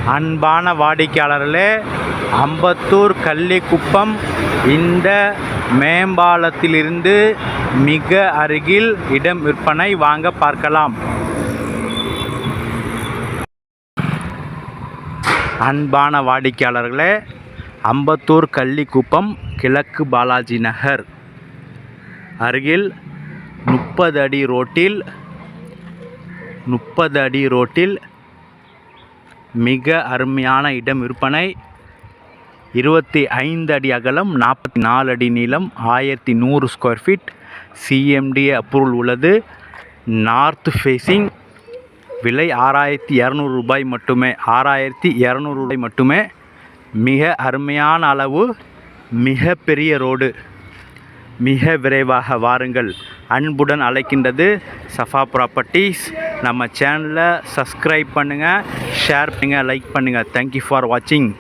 அன்பான வாடிக்கையாளர்களே, அம்பத்தூர் கள்ளிக்குப்பம் இந்த மேம்பாலத்திலிருந்து மிக அருகில் இடம் விற்பனை, வாங்க பார்க்கலாம். அன்பான வாடிக்கையாளர்களே, அம்பத்தூர் கள்ளிக்குப்பம் கிழக்கு பாலாஜி நகர் அருகில் 30 அடி ரோட்டில் மிக அருமையான இடம் விற்பனை. 25 அடி அகலம், 44 அடி நீளம், 1100 ஸ்கொயர் ஃபீட், சிஎம்டிஏ அப்ரூவல் உள்ளது. North facing. விலை 6200 ரூபாய் மட்டுமே. 6200 ரூபாய் மட்டுமே. மிக அருமையான அளவு, மிக பெரிய ரோடு. மிக விரைவாக வாருங்கள். அன்புடன் அழைக்கின்றது சஃபா ப்ராப்பர்ட்டிஸ். நம்ம சேனலை சப்ஸ்கிரைப் பண்ணுங்கள், ஷேர் பண்ணுங்கள், லைக் பண்ணுங்கள். தேங்க்யூ ஃபார் வாட்சிங்.